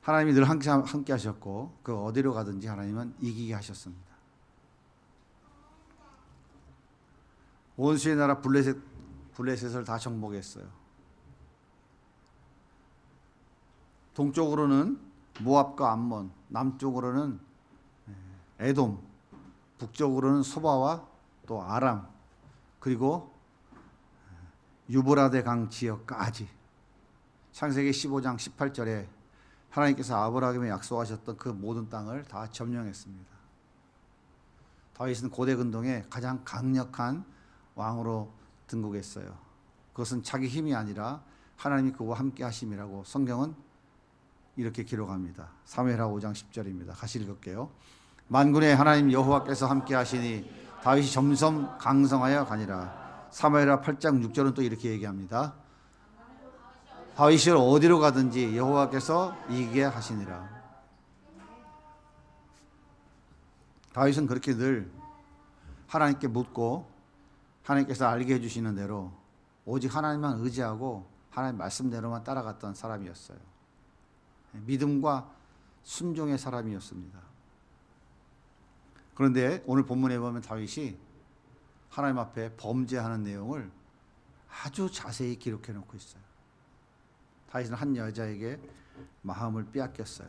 하나님이 늘 함께 하셨고 그 어디로 가든지 하나님은 이기게 하셨습니다. 원수의 나라 블레셋을 다 정복했어요. 동쪽으로는 모압과 암몬, 남쪽으로는 에돔, 북쪽으로는 소바와 또 아람, 그리고 유브라데 강 지역까지. 창세기 15장 18절에 하나님께서 아브라함에 약속하셨던 그 모든 땅을 다 점령했습니다. 다윗은 고대 근동의 가장 강력한 왕으로 등극했어요. 그것은 자기 힘이 아니라 하나님이 그와 함께 하심이라고 성경은 이렇게 기록합니다. 사무엘하 5장 10절입니다. 같이 읽을게요. 만군의 하나님 여호와께서 함께 하시니 다윗이 점점 강성하여 가니라. 사무엘하 8장 6절은 또 이렇게 얘기합니다. 다윗이 어디로 가든지 여호와께서 이기게 하시니라. 다윗은 그렇게 늘 하나님께 묻고 하나님께서 알게 해주시는 대로 오직 하나님만 의지하고 하나님 말씀대로만 따라갔던 사람이었어요. 믿음과 순종의 사람이었습니다. 그런데 오늘 본문에 보면 다윗이 하나님 앞에 범죄하는 내용을 아주 자세히 기록해 놓고 있어요. 다윗은 한 여자에게 마음을 빼앗겼어요.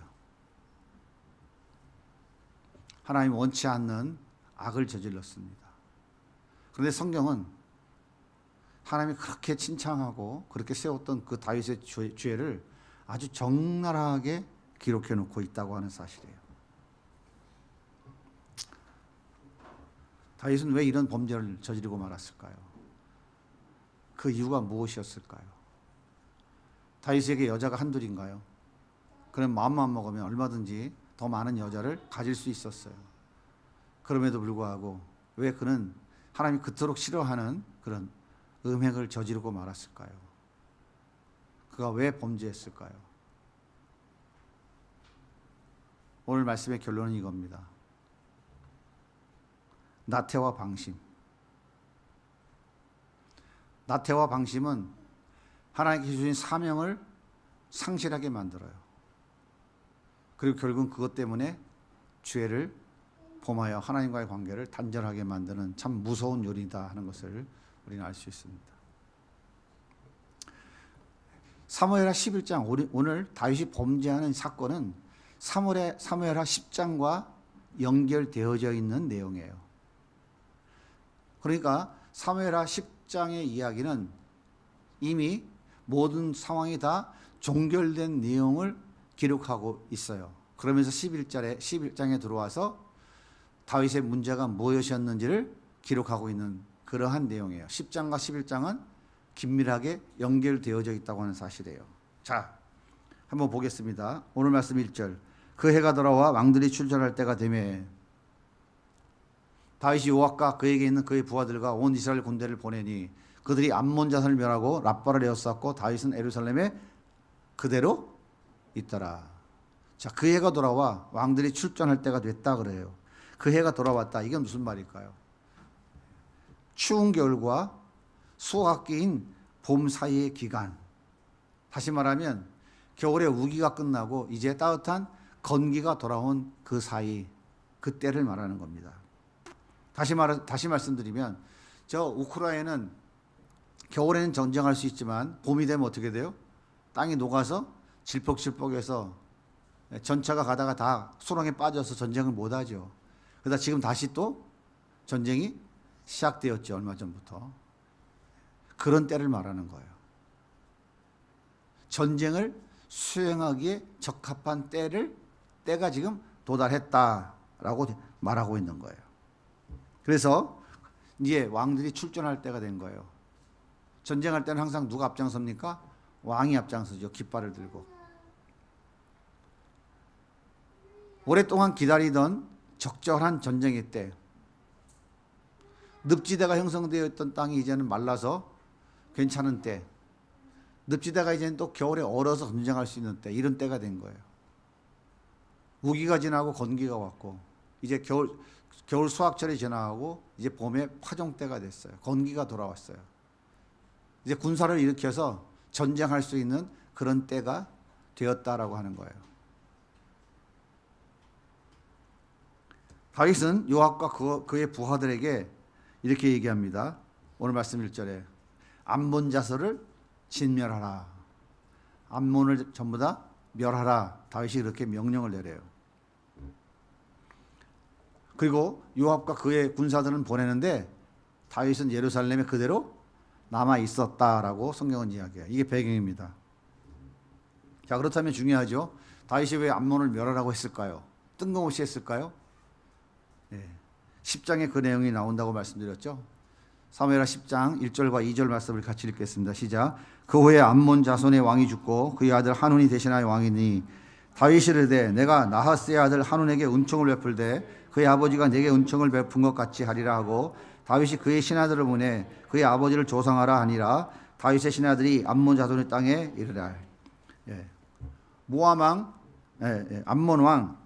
하나님 원치 않는 악을 저질렀습니다. 그런데 성경은 하나님이 그렇게 칭찬하고 그렇게 세웠던 그 다윗의 죄를 아주 적나라하게 기록해 놓고 있다고 하는 사실이에요. 다윗은 왜 이런 범죄를 저지르고 말았을까요? 그 이유가 무엇이었을까요? 다윗에게 여자가 한둘인가요? 그럼 마음만 먹으면 얼마든지 더 많은 여자를 가질 수 있었어요. 그럼에도 불구하고 왜 그는 하나님이 그토록 싫어하는 그런 음행을 저지르고 말았을까요? 그가 왜 범죄했을까요? 오늘 말씀의 결론은 이겁니다. 나태와 방심. 나태와 방심은 하나님께서 주신 사명을 상실하게 만들어요. 그리고 결국은 그것 때문에 죄를 범하여 하나님과의 관계를 단절하게 만드는 참 무서운 요리다 하는 것을 우리는 알 수 있습니다. 사무엘하 11장, 오늘 다윗이 범죄하는 사건은 사무엘하 10장과 연결되어져 있는 내용이에요. 그러니까 사무엘하 10장의 이야기는 이미 모든 상황이 다 종결된 내용을 기록하고 있어요. 그러면서 11장에 들어와서 다윗의 문제가 무엇이었는지를 기록하고 있는 그러한 내용이에요. 10장과 11장은 긴밀하게 연결되어져 있다고 하는 사실이에요. 자, 한번 보겠습니다. 오늘 말씀 1절. 그 해가 돌아와 왕들이 출전할 때가 되매 다윗이 요압과 그에게 있는 그의 부하들과 온 이스라엘 군대를 보내니 그들이 암몬 자손을 멸하고 랍바를 에워쌌고 다윗은 예루살렘에 그대로 있더라. 자, 그 해가 돌아와 왕들이 출전할 때가 됐다 그래요. 그 해가 돌아왔다. 이게 무슨 말일까요? 추운 겨울과 수학기인 봄 사이의 기간. 다시 말하면 겨울의 우기가 끝나고 이제 따뜻한 건기가 돌아온 그 사이, 그때를 말하는 겁니다. 다시 말씀드리면 저 우크라이나는 겨울에는 전쟁할 수 있지만 봄이 되면 어떻게 돼요? 땅이 녹아서 질퍽질퍽해서 전차가 가다가 다 수렁에 빠져서 전쟁을 못하죠. 그러다 지금 다시 또 전쟁이 시작되었죠. 얼마 전부터. 그런 때를 말하는 거예요. 전쟁을 수행하기에 적합한 때가 지금 도달했다라고 말하고 있는 거예요. 그래서 이제 왕들이 출전할 때가 된 거예요. 전쟁할 때는 항상 누가 앞장섭니까? 왕이 앞장서죠. 깃발을 들고. 오랫동안 기다리던 적절한 전쟁의 때, 늪지대가 형성되어 있던 땅이 이제는 말라서 괜찮은 때, 늪지대가 이제는 또 겨울에 얼어서 전쟁할 수 있는 때, 이런 때가 된 거예요. 우기가 지나고 건기가 왔고 이제 겨울 수확철이 지나가고 이제 봄에 파종 때가 됐어요. 건기가 돌아왔어요. 이제 군사를 일으켜서 전쟁할 수 있는 그런 때가 되었다라고 하는 거예요. 다윗은 요압과 그의 부하들에게 이렇게 얘기합니다. 오늘 말씀 1절에 암몬 자손을 진멸하라. 암몬을 전부 다 멸하라. 다윗이 이렇게 명령을 내려요. 그리고 요압과 그의 군사들은 보내는데 다윗은 예루살렘에 그대로 남아 있었다라고 성경은 이야기해요. 이게 배경입니다. 자, 그렇다면 중요하죠. 다윗이 왜 암몬을 멸하라고 했을까요? 뜬금없이 했을까요? 10장에 그 내용이 나온다고 말씀드렸죠. 사무엘하 10장 1절과 2절 말씀을 같이 읽겠습니다. 시작. 그 후에 암몬 자손의 왕이 죽고 그의 아들 한운이 대신하여 왕이니 다윗이 이르되 내가 나하스의 아들 한운에게 은총을 베풀되 그의 아버지가 내게 은총을 베푼 것 같이 하리라 하고 다윗이 그의 신하들을 보내 그의 아버지를 조상하라 하니라. 다윗의 신하들이 암몬 자손의 땅에 이르라. 모압 왕, 암몬 왕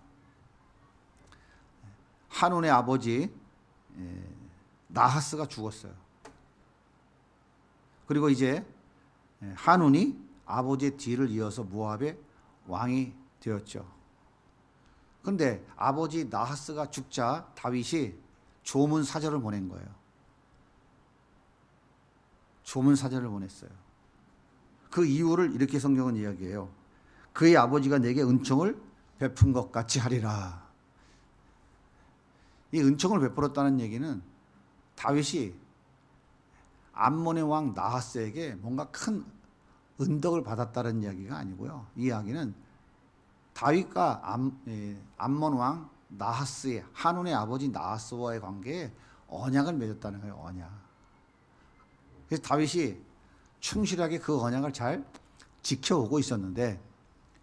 한운의 아버지 나하스가 죽었어요. 그리고 이제 한운이 아버지의 뒤를 이어서 모압의 왕이 되었죠. 그런데 아버지 나하스가 죽자 다윗이 조문 사절을 보낸 거예요. 조문 사절을 보냈어요. 그 이유를 이렇게 성경은 이야기해요. 그의 아버지가 내게 은총을 베푼 것 같이 하리라. 이 은총을 베풀었다는 얘기는 다윗이 암몬의 왕 나하스에게 뭔가 큰 은덕을 받았다는 이야기가 아니고요. 이 이야기는 다윗과 암몬 왕 나하스의 한운의 아버지 나하스와의 관계에 언약을 맺었다는 거예요. 언약. 그래서 다윗이 충실하게 그 언약을 잘 지켜오고 있었는데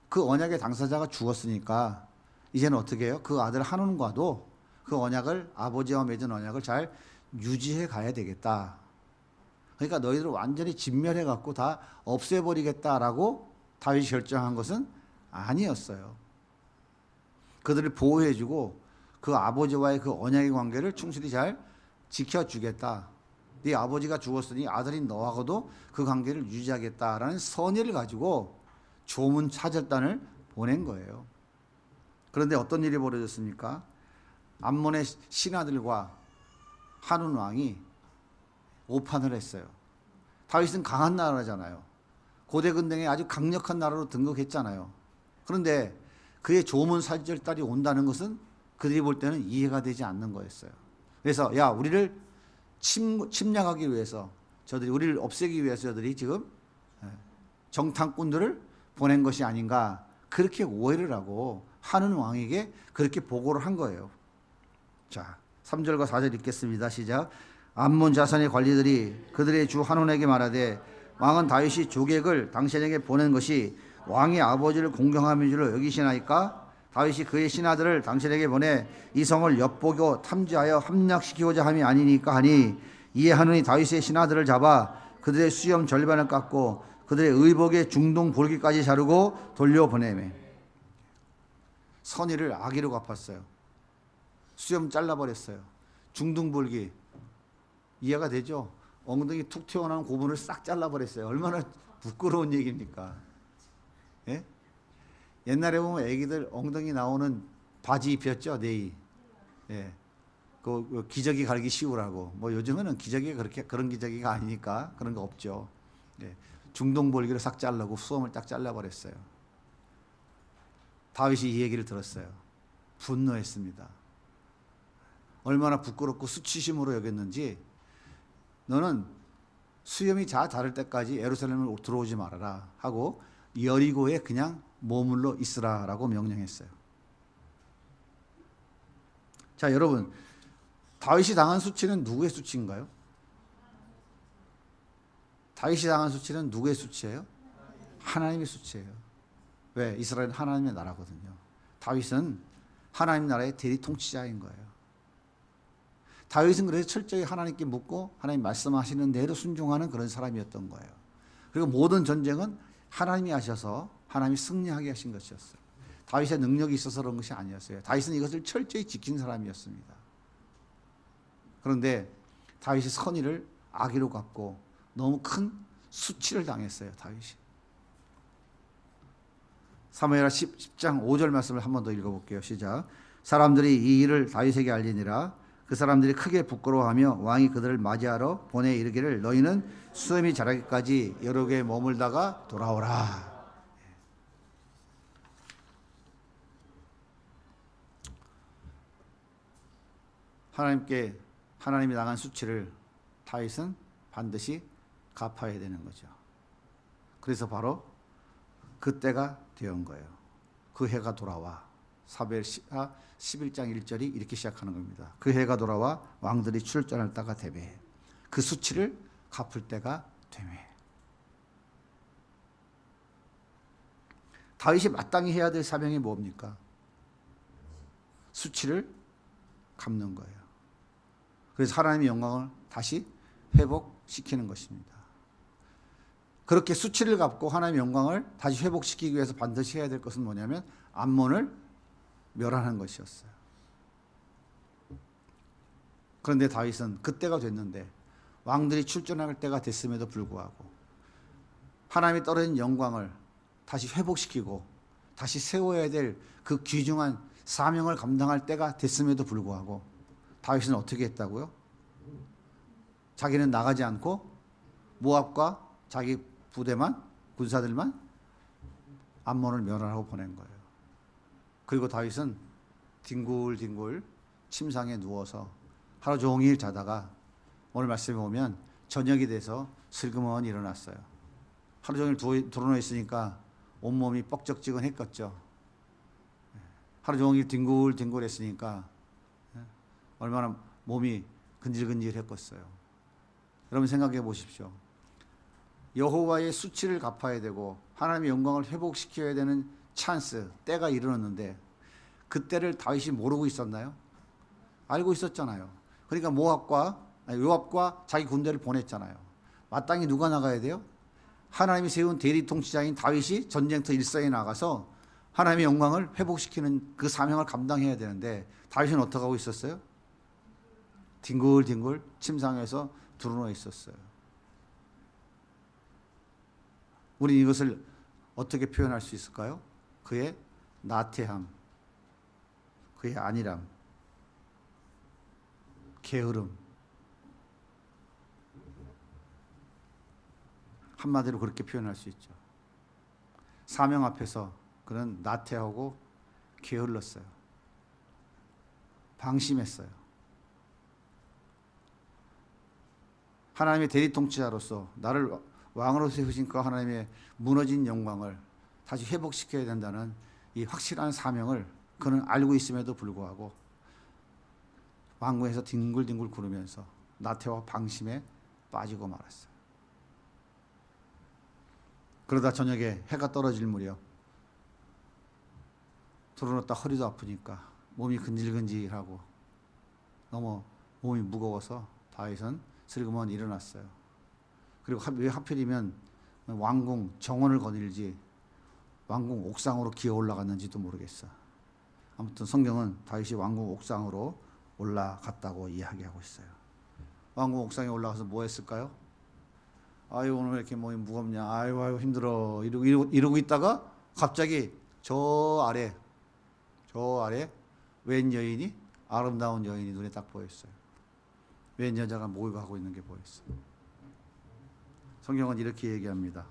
그 언약의 당사자가 죽었으니까 이제는 어떻게 해요? 그 아들 한운과도 그 언약을 아버지와 맺은 언약을 잘 유지해 가야 되겠다. 그러니까 너희들을 완전히 진멸해 갖고 다 없애버리겠다라고 다윗이 결정한 것은 아니었어요. 그들을 보호해주고 그 아버지와의 그 언약의 관계를 충실히 잘 지켜주겠다. 네 아버지가 죽었으니 아들인 너하고도 그 관계를 유지하겠다라는 선의를 가지고 조문 사절단을 보낸 거예요. 그런데 어떤 일이 벌어졌습니까? 암몬의 신하들과 한운 왕이 오판을 했어요. 다윗은 강한 나라잖아요. 고대 근동에 아주 강력한 나라로 등극했잖아요. 그런데 그의 조문 사절단이 온다는 것은 그들이 볼 때는 이해가 되지 않는 거였어요. 그래서 야, 우리를 침략하기 위해서 저들이 우리를 없애기 위해서 저들이 지금 정탐꾼들을 보낸 것이 아닌가, 그렇게 오해를 하고 한운 왕에게 그렇게 보고를 한 거예요. 자, 3절과 4절 읽겠습니다. 시작. 암몬 자손의 관리들이 그들의 주 한운에게 말하되 왕은 다윗이 조객을 당신에게 보낸 것이 왕의 아버지를 공경함인 줄로 여기시나이까? 다윗이 그의 신하들을 당신에게 보내 이 성을 엿보고 탐지하여 함락시키고자 함이 아니니까 하니, 이에 한운이 다윗의 신하들을 잡아 그들의 수염 절반을 깎고 그들의 의복의 중동 볼기까지 자르고 돌려보내매. 선의를 악의로 갚았어요. 수염 잘라버렸어요. 중둥볼기 이해가 되죠? 엉덩이 툭 튀어나온 고분을 싹 잘라버렸어요. 얼마나 부끄러운 얘기입니까? 예? 옛날에 보면 애기들 엉덩이 나오는 바지 입혔죠, 네이. 예. 그 기저귀 가르기 쉬우라고. 뭐 요즘에는 기저귀가 그런 기저귀가 아니니까 그런 거 없죠. 예. 중동볼기를 싹 자르고 수염을 딱 잘라버렸어요. 다윗이 이 얘기를 들었어요. 분노했습니다. 얼마나 부끄럽고 수치심으로 여겼는지, 너는 수염이 다 자랄 때까지 예루살렘을 들어오지 말아라 하고 여리고에 그냥 머물러 있으라라고 명령했어요. 자, 여러분, 다윗이 당한 수치는 누구의 수치인가요? 다윗이 당한 수치는 누구의 수치예요? 하나님의 수치예요. 왜? 이스라엘은 하나님의 나라거든요. 다윗은 하나님 나라의 대리 통치자인 거예요. 다윗은 그래서 철저히 하나님께 묻고 하나님 말씀하시는 대로 순종하는 그런 사람이었던 거예요. 그리고 모든 전쟁은 하나님이 하셔서 하나님이 승리하게 하신 것이었어요. 다윗의 능력이 있어서 그런 것이 아니었어요. 다윗은 이것을 철저히 지킨 사람이었습니다. 그런데 다윗이 선의를 악의로 갚고 너무 큰 수치를 당했어요. 다윗이. 사무엘하 10장 5절 말씀을 한 번 더 읽어볼게요. 시작. 사람들이 이 일을 다윗에게 알리니라. 그 사람들이 크게 부끄러워하며 왕이 그들을 맞이하러 보내 이르기를 너희는 수염이 자라기까지 여러 개 머물다가 돌아오라. 하나님이 나간 수치를 다윗은 반드시 갚아야 되는 거죠. 그래서 바로 그때가 되온 거예요. 그 해가 돌아와. 사무엘하 11장 1절이 이렇게 시작하는 겁니다. 그 해가 돌아와 왕들이 출전할 때가 되매 그 수치를 갚을 때가 되매. 다윗이 마땅히 해야 될 사명이 뭡니까? 수치를 갚는 거예요. 그래서 하나님의 영광을 다시 회복시키는 것입니다. 그렇게 수치를 갚고 하나님의 영광을 다시 회복시키기 위해서 반드시 해야 될 것은 뭐냐면 암몬을 멸하는 것이었어요. 그런데 다윗은 그때가 됐는데 왕들이 출전할 때가 됐음에도 불구하고 하나님이 떨어진 영광을 다시 회복시키고 다시 세워야 될 그 귀중한 사명을 감당할 때가 됐음에도 불구하고 다윗은 어떻게 했다고요? 자기는 나가지 않고 모압과 자기 부대만, 군사들만 암몬을 멸하라고 보낸 거예요. 그리고 다윗은 뒹굴뒹굴 침상에 누워서 하루 종일 자다가 오늘 말씀에 보면 저녁이 돼서 슬그머니 일어났어요. 하루 종일 드러누워 있으니까 온몸이 뻑적지근했겠죠. 하루 종일 뒹굴뒹굴 했으니까 얼마나 몸이 근질근질했겠어요. 여러분 생각해 보십시오. 여호와의 수치를 갚아야 되고 하나님의 영광을 회복시켜야 되는 찬스, 때가 이르렀는데 그때를 다윗이 모르고 있었나요? 알고 있었잖아요. 그러니까 요압과 자기 군대를 보냈잖아요. 마땅히 누가 나가야 돼요? 하나님이 세운 대리 통치자인 다윗이 전쟁터 일선에 나가서 하나님의 영광을 회복시키는 그 사명을 감당해야 되는데 다윗은 어떻게 하고 있었어요? 뒹굴뒹굴 침상에서 드러누워 있었어요. 우리는 이것을 어떻게 표현할 수 있을까요? 그의 나태함, 그의 안일함, 게으름. 한마디로 그렇게 표현할 수 있죠. 사명 앞에서 그는 나태하고 게을렀어요. 방심했어요. 하나님의 대리통치자로서 나를 왕으로 세우신 그 하나님의 무너진 영광을 다시 회복시켜야 된다는 이 확실한 사명을 그는 알고 있음에도 불구하고 왕궁에서 뒹굴뒹굴 구르면서 나태와 방심에 빠지고 말았어요. 그러다 저녁에 해가 떨어질 무렵 드러누웠다 허리도 아프니까 몸이 근질근질하고 너무 몸이 무거워서 다윗은 슬그머니 일어났어요. 그리고 왜 하필이면 왕궁 정원을 거닐지 왕궁 옥상으로 기어 올라갔는지도 모르겠어. 아무튼 성경은 다윗이 왕궁 옥상으로 올라갔다고 이야기하고 있어요. 왕궁 옥상에 올라가서 뭐 했을까요? 아유 오늘 왜 이렇게 몸이 무겁냐, 아유 힘들어 이러고 있다가 갑자기 저 아래 웬 여인이, 아름다운 여인이 눈에 딱 보였어요. 웬 여자가 목욕하고 있는 게 보였어요. 성경은 이렇게 얘기합니다.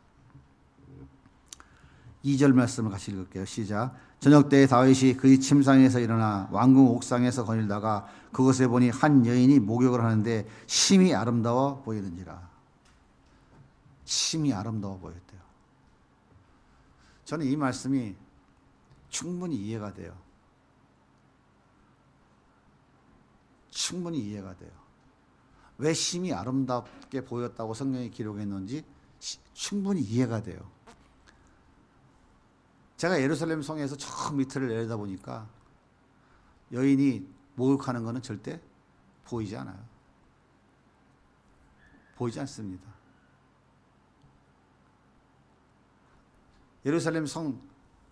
2절 말씀을 같이 읽을게요. 시작. 저녁 때에 다윗이 그의 침상에서 일어나 왕궁 옥상에서 거닐다가 그곳에 보니 한 여인이 목욕을 하는데 심히 아름다워 보이는지라. 심히 아름다워 보였대요. 저는 이 말씀이 충분히 이해가 돼요. 충분히 이해가 돼요. 왜 심히 아름답게 보였다고 성경이 기록했는지 충분히 이해가 돼요. 제가 예루살렘 성에서 처음 밑을 내려다 보니까 여인이 목욕하는 것은 절대 보이지 않아요. 보이지 않습니다. 예루살렘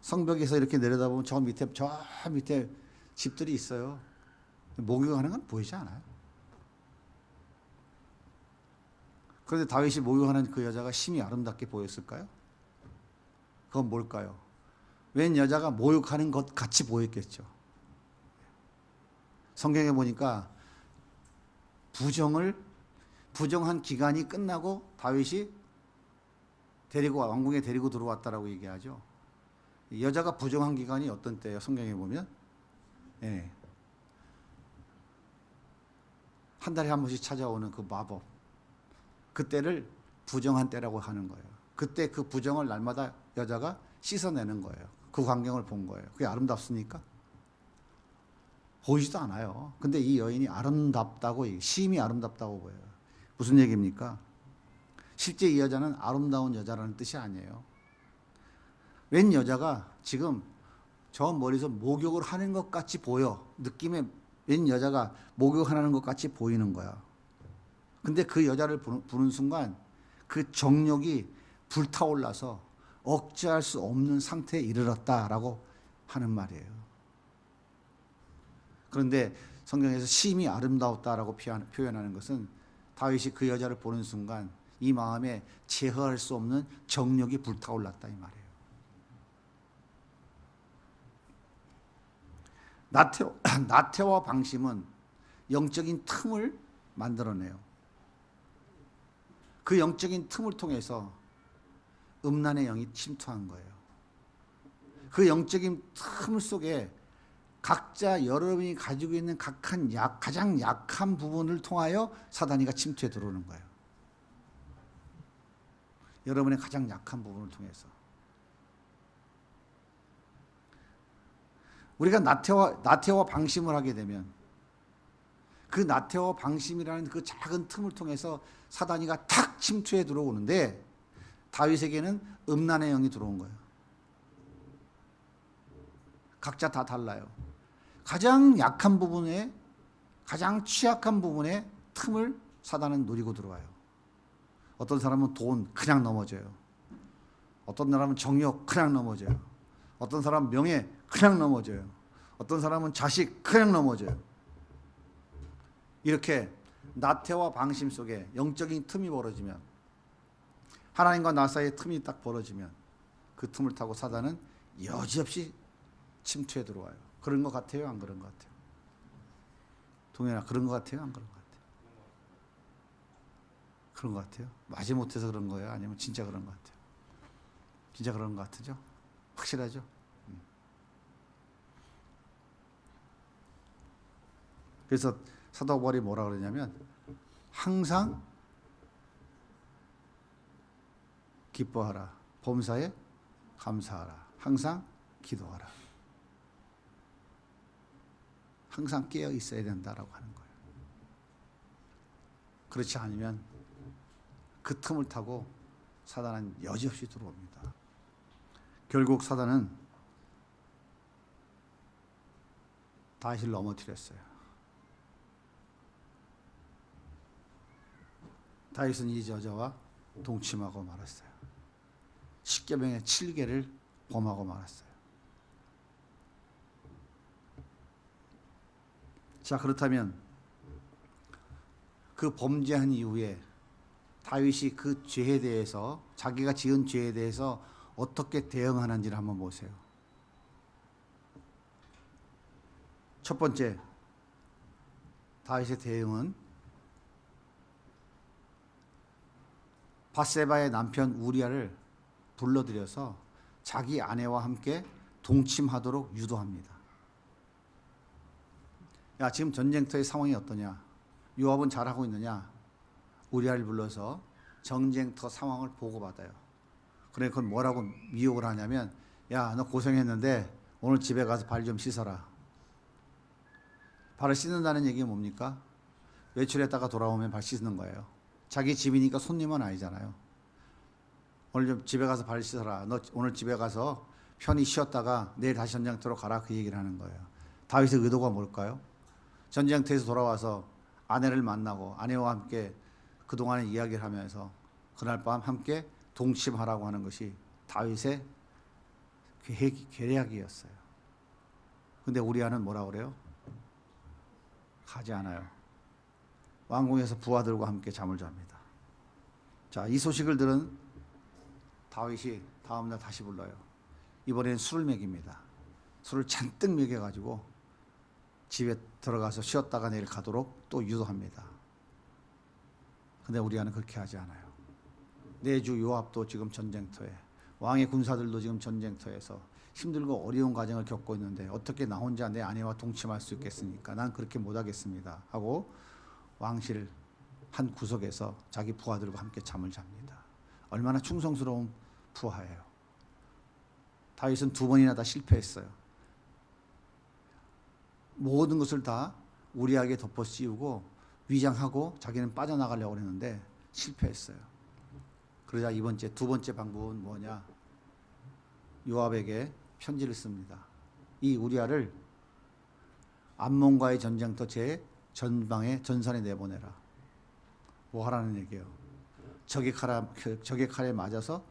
성벽에서 이렇게 내려다보면 저 밑에 집들이 있어요. 목욕하는 건 보이지 않아요. 그런데 다윗이 목욕하는 그 여자가 심히 아름답게 보였을까요? 그건 뭘까요? 웬 여자가 목욕하는 것 같이 보였겠죠. 성경에 보니까 부정한 기간이 끝나고 다윗이 왕궁에 데리고 들어왔다라고 얘기하죠. 여자가 부정한 기간이 어떤 때예요? 성경에 보면 예. 한 달에 한 번씩 찾아오는 그 마법, 그때를 부정한 때라고 하는 거예요. 그때 그 부정을 날마다 여자가 씻어내는 거예요. 그 광경을 본 거예요. 그게 아름답습니까? 보이지도 않아요. 근데 이 여인이 아름답다고, 심히 아름답다고 보여요. 무슨 얘기입니까? 실제 이 여자는 아름다운 여자라는 뜻이 아니에요. 웬 여자가 지금 저 머리에서 목욕을 하는 것 같이 보여. 느낌에 웬 여자가 목욕하는 것 같이 보이는 거야. 근데 그 여자를 보는 순간 그 정욕이 불타올라서 억제할 수 없는 상태에 이르렀다라고 하는 말이에요. 그런데 성경에서 심히 아름다웠다라고 표현하는 것은 다윗이 그 여자를 보는 순간 이 마음에 제어할 수 없는 정욕이 불타올랐다 이 말이에요. 나태와 방심은 영적인 틈을 만들어내요. 그 영적인 틈을 통해서 음란의 영이 침투한 거예요. 그 영적인 틈 속에 각자 여러분이 가지고 있는 가장 약한 부분을 통하여 사단이가 침투해 들어오는 거예요. 여러분의 가장 약한 부분을 통해서. 우리가 나태와 방심을 하게 되면 그 나태와 방심이라는 그 작은 틈을 통해서 사단이가 탁 침투해 들어오는데 다윗에게는 음란의 영이 들어온 거예요. 각자 다 달라요. 가장 약한 부분에, 가장 취약한 부분에 틈을 사단은 노리고 들어와요. 어떤 사람은 돈 그냥 넘어져요. 어떤 사람은 정욕 그냥 넘어져요. 어떤 사람은 명예 그냥 넘어져요. 어떤 사람은 자식 그냥 넘어져요. 이렇게 나태와 방심 속에 영적인 틈이 벌어지면, 하나님과 나 사이에 틈이 딱 벌어지면 그 틈을 타고 사단은 여지없이 침투해 들어와요. 그런 것 같아요? 안 그런 것 같아요? 동현아, 그런 것 같아요? 안 그런 것 같아요? 그런 것 같아요? 마지못해서 그런 거예요? 아니면 진짜 그런 것 같아요? 진짜 그런 것 같으죠? 확실하죠? 그래서 사도 바울이 뭐라 그러냐면 항상 기뻐하라, 범사에 감사하라, 항상 기도하라. 항상 깨어 있어야 된다라고 하는 거예요. 그렇지 않으면 그 틈을 타고 사단은 여지없이 들어옵니다. 결국 사단은 다윗을 넘어뜨렸어요. 다윗은 이 여자와 동침하고 말았어요. 십계명의 7개를 범하고 말았어요. 자, 그렇다면 그 범죄한 이후에 다윗이 그 죄에 대해서, 자기가 지은 죄에 대해서 어떻게 대응하는지를 한번 보세요. 첫 번째, 다윗의 대응은 밧세바의 남편 우리아를 불러들여서 자기 아내와 함께 동침하도록 유도합니다. 야, 지금 전쟁터의 상황이 어떠냐? 요압은 잘하고 있느냐? 우리아를 불러서 전쟁터 상황을 보고받아요. 그래, 그건 뭐라고 미혹을 하냐면, 야, 너 고생했는데 오늘 집에 가서 발 좀 씻어라. 발을 씻는다는 얘기가 뭡니까? 외출했다가 돌아오면 발 씻는 거예요. 자기 집이니까 손님은 아니잖아요. 오늘 좀 집에 가서 발 씻어라. 너 오늘 집에 가서 편히 쉬었다가 내일 다시 전쟁터로 가라. 그 얘기를 하는 거예요. 다윗의 의도가 뭘까요? 전쟁터에서 돌아와서 아내를 만나고 아내와 함께 그동안의 이야기를 하면서 그날 밤 함께 동침하라고 하는 것이 다윗의 계략이었어요. 근데 우리아는 뭐라 그래요? 가지 않아요. 왕궁에서 부하들과 함께 잠을 잡니다. 자, 이 소식을 들은 다윗이 다음날 다시 불러요. 이번엔 술을 먹입니다. 술을 잔뜩 먹여가지고 집에 들어가서 쉬었다가 내일 가도록 또 유도합니다. 근데 우리아는 그렇게 하지 않아요. 내주 요압도 지금 전쟁터에, 왕의 군사들도 지금 전쟁터에서 힘들고 어려운 과정을 겪고 있는데 어떻게 나 혼자 내 아내와 동침할 수 있겠습니까? 난 그렇게 못하겠습니다 하고 왕실 한 구석에서 자기 부하들과 함께 잠을 잡니다. 얼마나 충성스러운 부하예요. 다윗은 2번이나 다 실패했어요. 모든 것을 다 우리에게 덮어 씌우고 위장하고 자기는 빠져나가려고 했는데 실패했어요. 그러자 두 번째 방법은 뭐냐? 요압에게 편지를 씁니다. 이 우리아를 암몬과의 전쟁터 제 전방에 전선에 내보내라. 뭐 하라는 얘기예요? 적의 칼에 맞아서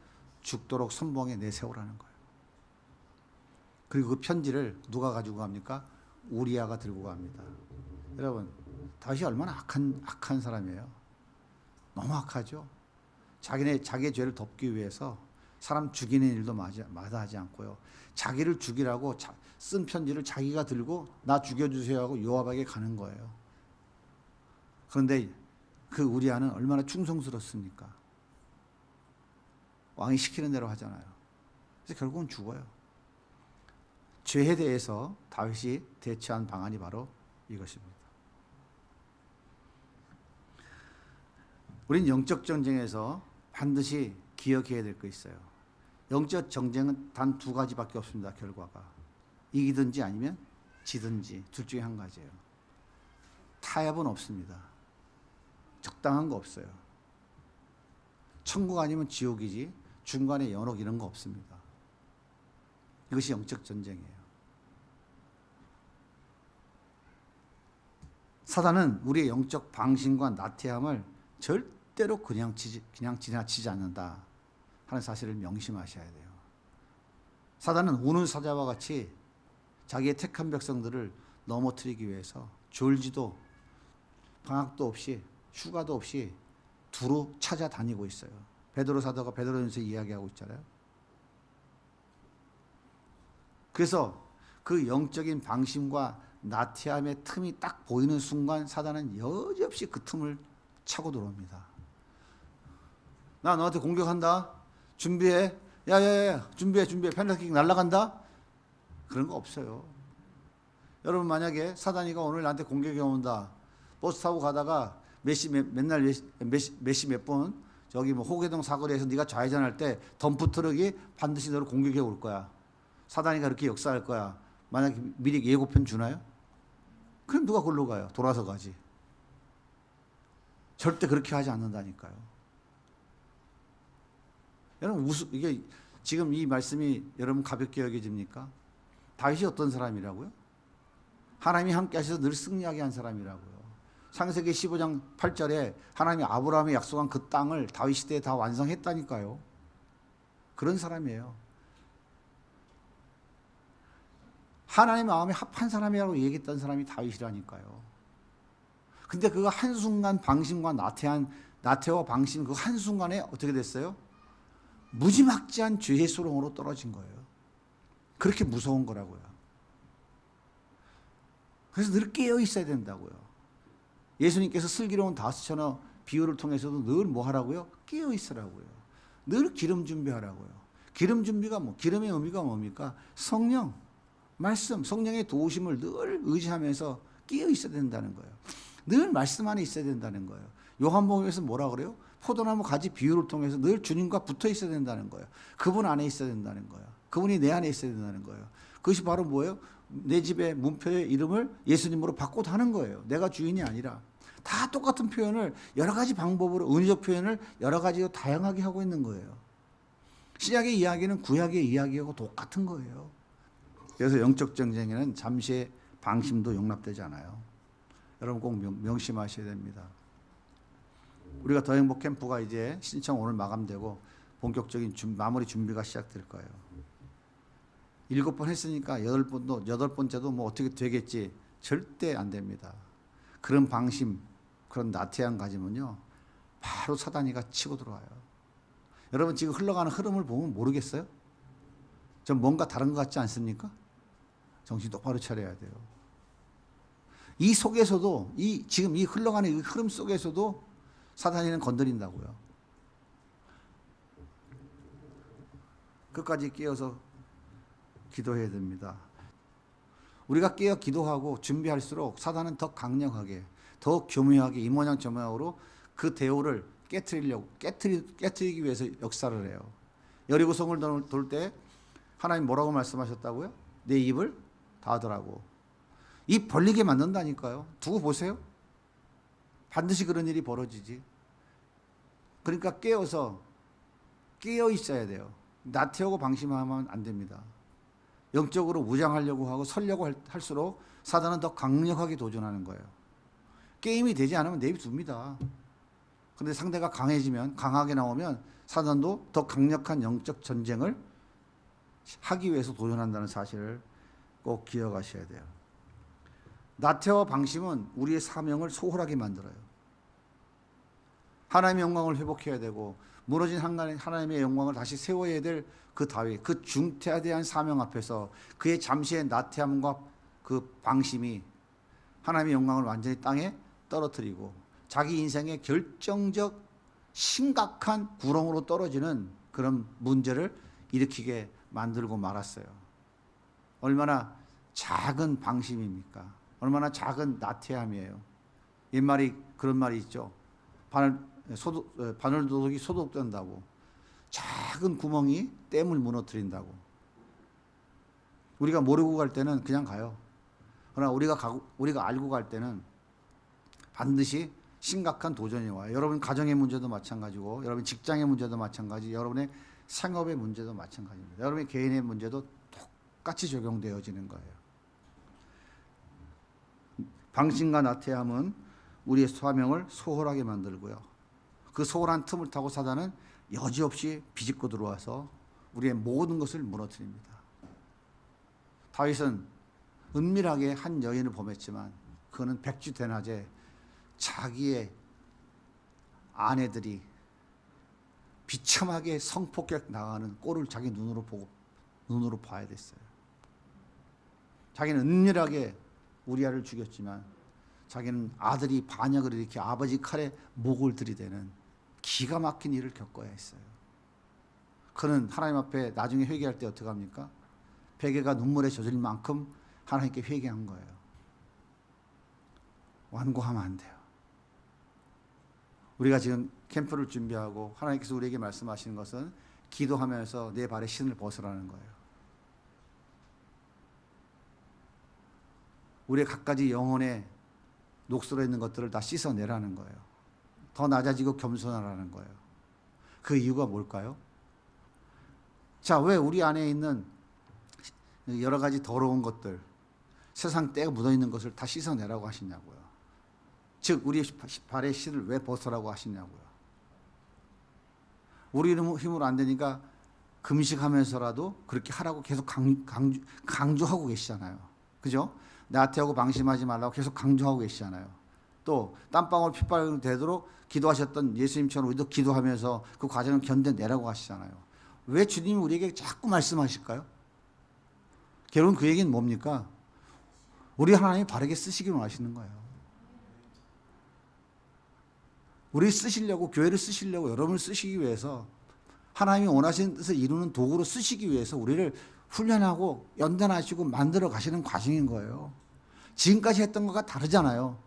죽도록 선봉에 내세우라는 거예요. 그리고 그 편지를 누가 가지고 갑니까? 우리아가 들고 갑니다. 여러분, 다윗이 얼마나 악한 사람이에요. 너무 악하죠. 자기의 죄를 덮기 위해서 사람 죽이는 일도 마다하지 않고요. 자기를 죽이라고 쓴 편지를 자기가 들고 나 죽여주세요 하고 요압에게 가는 거예요. 그런데 그 우리아는 얼마나 충성스럽습니까? 왕이 시키는 대로 하잖아요. 그래서 결국은 죽어요. 죄에 대해서 다윗이 대처한 방안이 바로 이것입니다. 우린 영적 전쟁에서 반드시 기억해야 될 거 있어요. 영적 전쟁은 단 2가지밖에 없습니다. 결과가 이기든지 아니면 지든지 둘 중에 한 가지예요. 타협은 없습니다. 적당한 거 없어요. 천국 아니면 지옥이지 중간에 연옥 이런 거 없습니다. 이것이 영적 전쟁이에요. 사단은 우리의 영적 방심과 나태함을 절대로 그냥 지나치지 않는다 하는 사실을 명심하셔야 돼요. 사단은 우는 사자와 같이 자기의 택한 백성들을 넘어뜨리기 위해서 졸지도 방학도 없이 휴가도 없이 두루 찾아다니고 있어요. 베드로 사도가 베드로전서 이야기하고 있잖아요. 그래서 그 영적인 방심과 나태함의 틈이 딱 보이는 순간 사단은 여지없이 그 틈을 차고 들어옵니다. 나 너한테 공격한다. 준비해. 야야야 준비해. 펜타킥 날아간다. 그런 거 없어요. 여러분 만약에 사단이가 오늘 나한테 공격해 온다. 버스 타고 가다가 맨날 몇 번 저기 뭐 호계동 사거리에서 네가 좌회전할 때 덤프 트럭이 반드시 너를 공격해 올 거야. 사단이가 그렇게 역사할 거야. 만약에 미리 예고편 주나요? 그럼 누가 걸로 가요? 돌아서 가지. 절대 그렇게 하지 않는다니까요. 여러분 이게 지금 이 말씀이 여러분 가볍게 여겨집니까? 다윗이 어떤 사람이라고요? 하나님이 함께 하셔서 늘 승리하게 한 사람이라고요. 창세기 15장 8절에 하나님이 아브라함에 약속한 그 땅을 다윗 시대에 다 완성했다니까요. 그런 사람이에요. 하나님 마음에 합한 사람이라고 얘기했던 사람이 다윗이라니까요. 근데 그거 한순간 방심과 나태와 방심 그 한순간에 어떻게 됐어요? 무지막지한 죄의 수렁으로 떨어진 거예요. 그렇게 무서운 거라고요. 그래서 늘 깨어 있어야 된다고요. 예수님께서 슬기로운 다스처너 비유를 통해서도 늘 뭐 하라고요? 깨어 있으라고요. 늘 기름 준비하라고요. 기름 준비가 기름의 의미가 뭡니까? 성령, 말씀, 성령의 도우심을 늘 의지하면서 깨어 있어야 된다는 거예요. 늘 말씀 안에 있어야 된다는 거예요. 요한복음에서 뭐라 그래요? 포도나무 가지 비유를 통해서 늘 주님과 붙어 있어야 된다는 거예요. 그분 안에 있어야 된다는 거예요. 그분이 내 안에 있어야 된다는 거예요. 그것이 바로 뭐예요? 내 집의 문표의 이름을 예수님으로 바꿔도 하는 거예요. 내가 주인이 아니라. 다 똑같은 표현을 여러 가지 방법으로 은유적 표현을 여러 가지로 다양하게 하고 있는 거예요. 신약의 이야기는 구약의 이야기하고 똑같은 거예요. 그래서 영적 전쟁에는 잠시의 방심도 용납되지 않아요. 여러분 꼭 명심하셔야 됩니다. 우리가 더 행복 캠프가 이제 신청 오늘 마감되고 본격적인 마무리 준비가 시작될 거예요. 7번 했으니까 8번째도 뭐 어떻게 되겠지. 절대 안 됩니다. 그런 방심, 그런 나태함 가지면요. 바로 사단이가 치고 들어와요. 여러분 지금 흘러가는 흐름을 보면 모르겠어요? 좀 뭔가 다른 것 같지 않습니까? 정신 똑바로 차려야 돼요. 이 속에서도 지금 이 흘러가는 이 흐름 속에서도 사단이는 건드린다고요. 끝까지 깨어서 기도해야 됩니다. 우리가 깨어 기도하고 준비할수록 사단은 더 강력하게, 더 교묘하게 이 모양 저 모양으로 그 대오를 깨트리기 위해서 역사를 해요. 여리고성을 돌 때 하나님 뭐라고 말씀하셨다고요? 내 입을 닫으라고. 입 벌리게 만든다니까요. 두고 보세요. 반드시 그런 일이 벌어지지. 그러니까 깨어 있어야 돼요. 나태하고 방심하면 안 됩니다. 영적으로 무장하려고 하고 설려고 할수록 사단은 더 강력하게 도전하는 거예요. 게임이 되지 않으면 내비둡니다. 근데 상대가 강하게 나오면 사단도 더 강력한 영적 전쟁을 하기 위해서 도전한다는 사실을 꼭 기억하셔야 돼요. 나태와 방심은 우리의 사명을 소홀하게 만들어요. 하나님의 영광을 회복해야 되고 무너진 하나님의 영광을 다시 세워야 될 그 다윗, 그 중태대한 사명 앞에서 그의 잠시의 나태함과 그 방심이 하나님의 영광을 완전히 땅에 떨어뜨리고 자기 인생의 결정적 심각한 구렁으로 떨어지는 그런 문제를 일으키게 만들고 말았어요. 얼마나 작은 방심입니까? 얼마나 작은 나태함이에요. 옛말이 그런 말이 있죠. 바늘도둑이 소독된다고. 작은 구멍이 댐을 무너뜨린다고. 우리가 모르고 갈 때는 그냥 가요. 그러나 우리가 알고 갈 때는 반드시 심각한 도전이 와요. 여러분 가정의 문제도 마찬가지고, 여러분 직장의 문제도 마찬가지, 여러분의 생업의 문제도 마찬가지입니다. 여러분의 개인의 문제도 똑같이 적용되어지는 거예요. 방심과 나태함은 우리의 사명을 소홀하게 만들고요. 그 소홀한 틈을 타고 사단은 여지없이 비집고 들어와서 우리의 모든 것을 무너뜨립니다. 다윗은 은밀하게 한 여인을 범했지만 그는 백주대낮에 자기의 아내들이 비참하게 성폭격 나가는 꼴을 자기 눈으로 봐야 됐어요. 자기는 은밀하게 우리아를 죽였지만 자기는 아들이 반역을 일으켜 아버지 칼에 목을 들이대는 기가 막힌 일을 겪어야 했어요. 그는 하나님 앞에 나중에 회개할 때 어떻게 합니까? 베개가 눈물에 젖을 만큼 하나님께 회개한 거예요. 완고하면 안 돼요. 우리가 지금 캠프를 준비하고 하나님께서 우리에게 말씀하시는 것은 기도하면서 내 발에 신을 벗으라는 거예요. 우리의 갖가지 영혼에 녹슬어 있는 것들을 다 씻어내라는 거예요. 더 낮아지고 겸손하라는 거예요. 그 이유가 뭘까요? 자, 왜 우리 안에 있는 여러 가지 더러운 것들, 세상 때가 묻어있는 것을 다 씻어내라고 하시냐고요. 즉 우리의 발의 신을 왜 벗으라고 하시냐고요. 우리 힘으로 안 되니까 금식하면서라도 그렇게 하라고 계속 강조하고 계시잖아요. 그죠? 나태하고 방심하지 말라고 계속 강조하고 계시잖아요. 또 땀방울 핏방울 되도록 기도하셨던 예수님처럼 우리도 기도하면서 그 과정을 견뎌내라고 하시잖아요. 왜 주님이 우리에게 자꾸 말씀하실까요? 결국 그 얘기는 뭡니까? 우리 하나님이 바르게 쓰시기를 원하시는 거예요. 우리 쓰시려고, 교회를 쓰시려고, 여러분을 쓰시기 위해서, 하나님이 원하시는 뜻을 이루는 도구로 쓰시기 위해서 우리를 훈련하고 연단하시고 만들어 가시는 과정인 거예요. 지금까지 했던 것과 다르잖아요.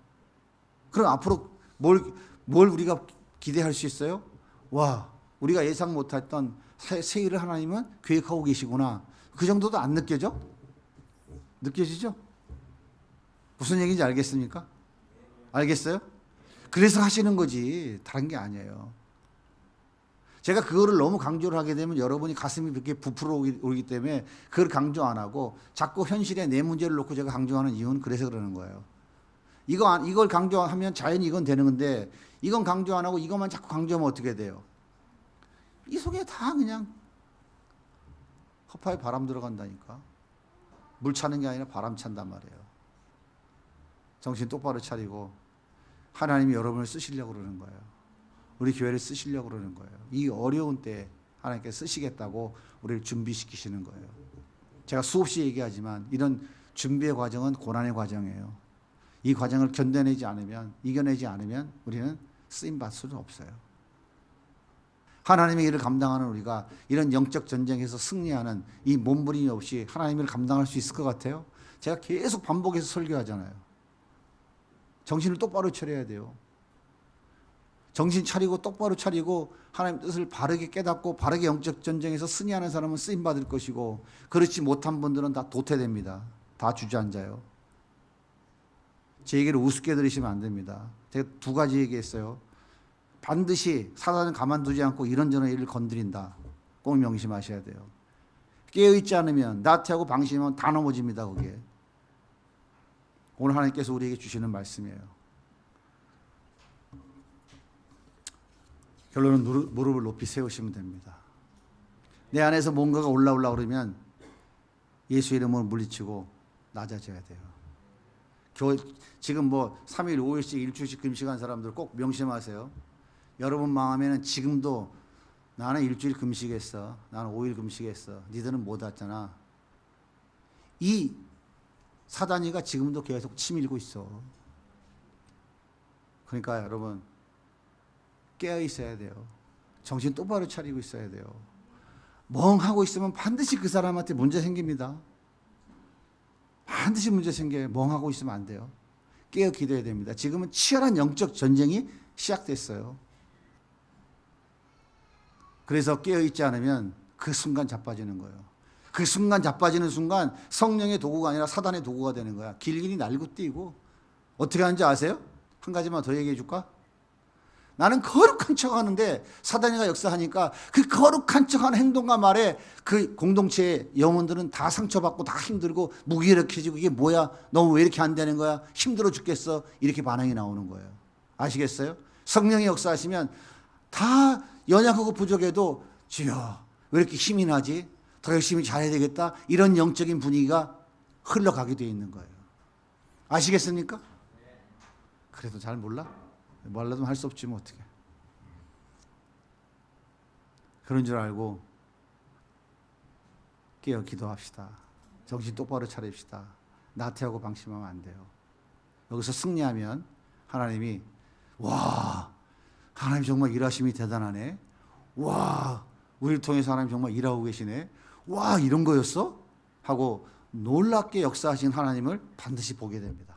그럼 앞으로 뭘 우리가 기대할 수 있어요? 와, 우리가 예상 못했던 새 일을 하나님은 계획하고 계시구나. 그 정도도 안 느껴져? 느껴지죠? 무슨 얘기인지 알겠습니까? 알겠어요? 그래서 하시는 거지 다른 게 아니에요. 제가 그거를 너무 강조를 하게 되면 여러분이 가슴이 그렇게 부풀어 오기 때문에 그걸 강조 안 하고 자꾸 현실에 내 문제를 놓고 제가 강조하는 이유는 그래서 그러는 거예요. 이걸 강조하면 자연히 이건 되는 건데 이건 강조 안 하고 이것만 자꾸 강조하면 어떻게 돼요? 이 속에 다 그냥 허파에 바람 들어간다니까. 물 차는 게 아니라 바람 찬단 말이에요. 정신 똑바로 차리고 하나님이 여러분을 쓰시려고 그러는 거예요. 우리 교회를 쓰시려고 그러는 거예요. 이 어려운 때에 하나님께 쓰시겠다고 우리를 준비시키시는 거예요. 제가 수없이 얘기하지만 이런 준비의 과정은 고난의 과정이에요. 이 과정을 견뎌내지 않으면, 이겨내지 않으면 우리는 쓰임받을 수는 없어요. 하나님의 일을 감당하는 우리가 이런 영적 전쟁에서 승리하는 이 몸부림이 없이 하나님을 감당할 수 있을 것 같아요? 제가 계속 반복해서 설교하잖아요. 정신을 똑바로 차려야 돼요. 정신 차리고 똑바로 차리고 하나님 뜻을 바르게 깨닫고 바르게 영적 전쟁에서 승리하는 사람은 쓰임받을 것이고, 그렇지 못한 분들은 다 도태됩니다. 다 주저앉아요. 제 얘기를 우습게 들으시면 안 됩니다. 제가 두 가지 얘기했어요. 반드시 사단은 가만두지 않고 이런저런 일을 건드린다. 꼭 명심하셔야 돼요. 깨어있지 않으면, 나태하고 방심하면 다 넘어집니다. 그게 오늘 하나님께서 우리에게 주시는 말씀이에요. 결론은 무릎을 높이 세우시면 됩니다. 내 안에서 뭔가가 올라오려고 그러면 예수 이름으로 물리치고 낮아져야 돼요. 지금 뭐 3일, 5일씩, 일주일씩 금식한 사람들 꼭 명심하세요. 여러분 마음에는 지금도 나는 일주일 금식했어, 나는 5일 금식했어, 니들은 못 왔잖아. 이 사단이가 지금도 계속 치밀고 있어. 그러니까 여러분 깨어 있어야 돼요. 정신 똑바로 차리고 있어야 돼요. 멍하고 있으면 반드시 그 사람한테 문제 생깁니다. 반드시 문제 생겨요. 멍하고 있으면 안 돼요. 깨어 기도해야 됩니다. 지금은 치열한 영적 전쟁이 시작됐어요. 그래서 깨어 있지 않으면 그 순간 자빠지는 거예요. 그 순간 자빠지는 순간 성령의 도구가 아니라 사단의 도구가 되는 거야. 길길이 날고 뛰고. 어떻게 하는지 아세요? 한 가지만 더 얘기해 줄까? 나는 거룩한 척 하는데 사단이가 역사하니까 그 거룩한 척하는 행동과 말에 그 공동체의 영혼들은 다 상처받고 다 힘들고 무기력해지고, 이게 뭐야? 너 왜 이렇게 안 되는 거야? 힘들어 죽겠어. 이렇게 반응이 나오는 거예요. 아시겠어요? 성령이 역사하시면 다 연약하고 부족해도 주여 왜 이렇게 힘이 나지? 더 열심히 잘해야 되겠다. 이런 영적인 분위기가 흘러가게 되어 있는 거예요. 아시겠습니까? 그래도 잘 몰라? 몰라도 할 수 없지 뭐 어떻게. 그런 줄 알고 깨어 기도합시다. 정신 똑바로 차립시다. 나태하고 방심하면 안 돼요. 여기서 승리하면 하나님이 와, 하나님 정말 일하심이 대단하네. 와, 우리를 통해서 하나님 정말 일하고 계시네. 와, 이런 거였어? 하고 놀랍게 역사하신 하나님을 반드시 보게 됩니다.